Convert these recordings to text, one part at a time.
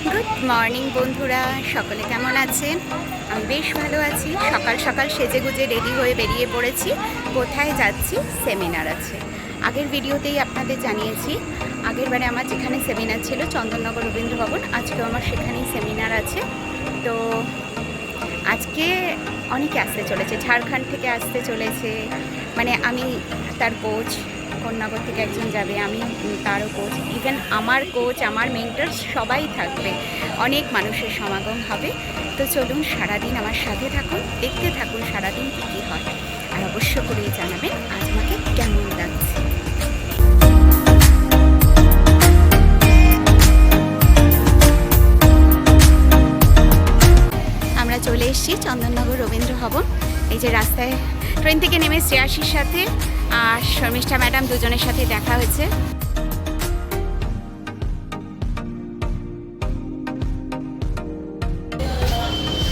Good morning বন্ধুরা, সকলে কেমন আছেন? আমি বেশ ভালো আছি। সকাল সকাল সেজে গুজে রেডি হয়ে বেরিয়ে পড়েছি। কোথায় যাচ্ছি? সেমিনার আছে। আগের ভিডিওতেই আপনাদের জানিয়েছি, আগের বারে আমার যেখানে সেমিনার ছিল চন্দননগর রবীন্দ্র ভবন, আজকেও আমার সেখানেই সেমিনার আছে। তো আজকে অনেকে আসতে চলেছে, ঝাড়খণ্ড থেকে আসতে চলেছে। মানে আমি তার কোচ, কন্যাগর থেকে একজন যাবে, আমি তারও কোচ, ইভেন আমার কোচ, আমার মেন্টর সবাই থাকবে। অনেক মানুষের সমাগম হবে। তো চলুন সারাদিন আমার সাথে থাকুন, দেখতে থাকুন সারাদিন কী কী হয়। আর অবশ্য করেই জানাবেন আজ আমাকে কেমন লাগছে। আমরা চলে এসেছি চন্দননগর রবীন্দ্র ভবন। এই যে রাস্তায় ট্রেন থেকে নেমে শ্রেয়াসীর সাথে আর শর্মিষ্ঠা ম্যাডাম দুজনের সাথে দেখা হয়েছে।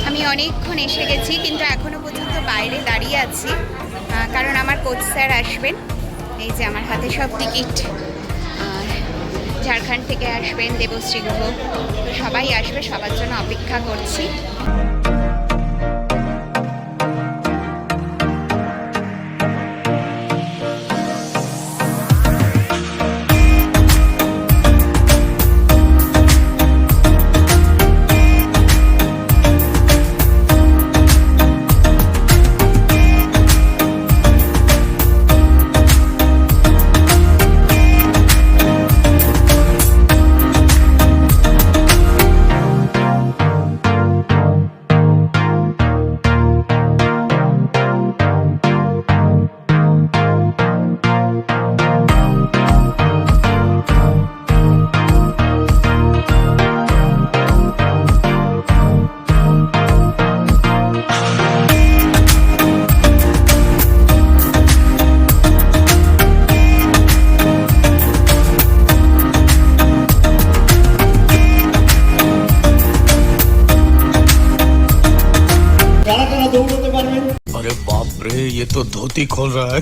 আমি অনেকক্ষণ এসে গেছি, কিন্তু এখনো পর্যন্ত বাইরে দাঁড়িয়ে আছি, কারণ আমার কোচ স্যার আসবেন। এই যে আমার হাতে সব টিকিট। আর ঝাড়খণ্ড থেকে আসবেন দেবশ্রী গুহ, সবাই আসবে, সবার জন্য অপেক্ষা করছি। अरे बाप रे, ये तो धोती खोल रहा है।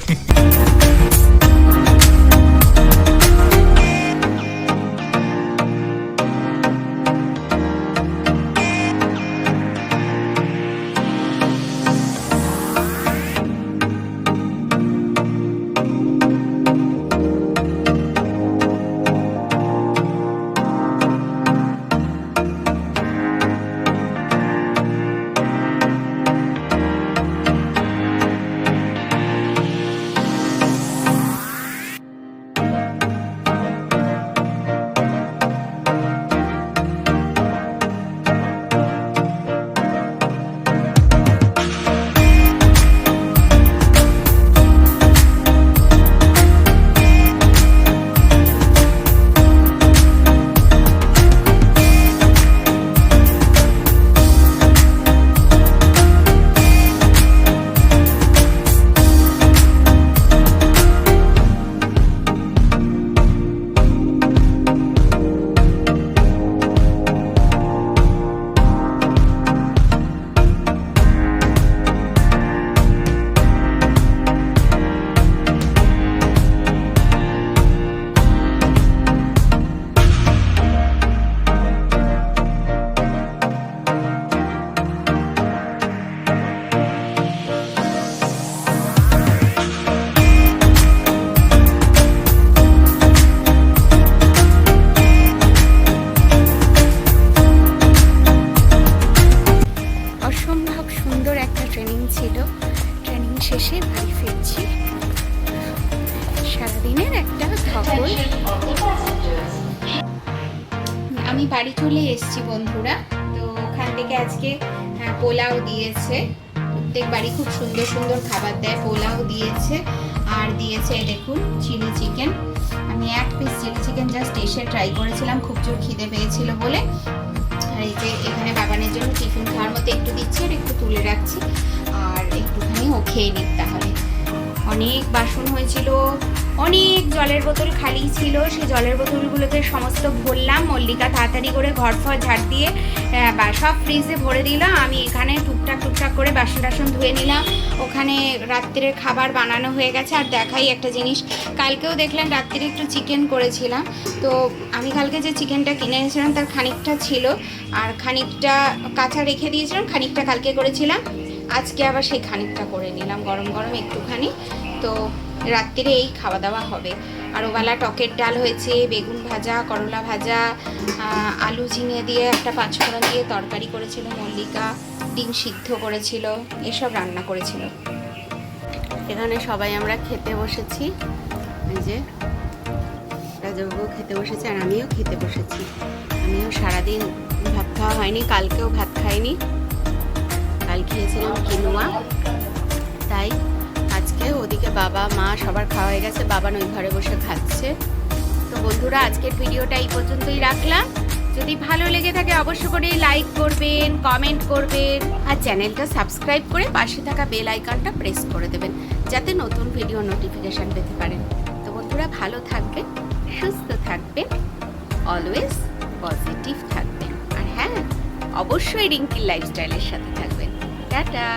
শেষে বাড়ি ফিরছি। সারাদিনের একটা ধকল। আমি বাড়ি চলে এসেছি বন্ধুরা। তো ওখান থেকে আজকে পোলাও দিয়েছে। প্রত্যেক বাড়ি খুব সুন্দর সুন্দর খাবার দেয়। পোলাও দিয়েছে আর দিয়েছে দেখুন চিলি চিকেন। আমি এক পিস চিলি চিকেন জাস্ট এসে ট্রাই করেছিলাম, খুব জোর খিদে পেয়েছিল বলে। আর এই যে এখানে বাবানের জন্য টিফিন খাওয়ার মতো একটু দিচ্ছি আর একটু তুলে রাখছি, আর একটুখানি ও খেয়ে নিক। তাহলে অনেক বাসন হয়েছিল, অনেক জলের বোতল খালি ছিল, সেই জলের বোতলগুলোতে সমস্ত ভরলাম। মল্লিকা তাড়াতাড়ি করে ঘর ফর ঝাড় দিয়ে বা সব ফ্রিজে ভরে দিলাম। আমি এখানে টুকটাক করে বাসন টাসন ধুয়ে নিলাম। ওখানে রাত্রের খাবার বানানো হয়ে গেছে। আর দেখাই একটা জিনিস, কালকেও দেখলেন রাত্রে একটু চিকেন করেছিলাম। তো আমি কালকে যে চিকেনটা কিনে এনেছিলাম তার খানিকটা ছিল, আর খানিকটা কাঁচা রেখে দিয়েছিলাম, খানিকটা কালকে করেছিলাম। আজকে আবার সেই খানিকটা করে নিলাম গরম গরম একটুখানি। তো রাত্রিরে এই খাওয়া দাওয়া হবে। আর ওবেলা টকের ডাল হয়েছে, বেগুন ভাজা, করলা ভাজা, আলু ঝিঙে দিয়ে একটা পাঁচফোড়ন দিয়ে তরকারি করেছিল মল্লিকা, ডিম সিদ্ধ করেছিল, এসব রান্না করেছিল। এখানে সবাই আমরা খেতে বসেছি, এই যে রাজাবাবু খেতে বসেছে আর আমিও খেতে বসেছি। আমিও সারাদিন ভাত খাওয়া হয়নি, কালকেও ভাত খাইনি, কাল খেয়েছিলাম কিনোয়া, তাই আজকে ওদিকে বাবা মা সবার খাওয়া হয়ে গেছে, বাবা ওই ঘরে বসে খাচ্ছে। তো বন্ধুরা, আজকের ভিডিওটা এই পর্যন্তই রাখলাম। যদি ভালো লেগে থাকে অবশ্য করে লাইক করবেন, কমেন্ট করবেন, আর চ্যানেলটা সাবস্ক্রাইব করে পাশে থাকা বেল আইকনটা প্রেস করে দেবেন, যাতে নতুন ভিডিও নোটিফিকেশান পেতে পারেন। তো বন্ধুরা, ভালো থাকবেন, সুস্থ থাকবেন, অলওয়েজ পজিটিভ থাকবেন, আর হ্যাঁ, অবশ্যই রিঙ্কির লাইফস্টাইলের সাথে থাকবেন। টাটা।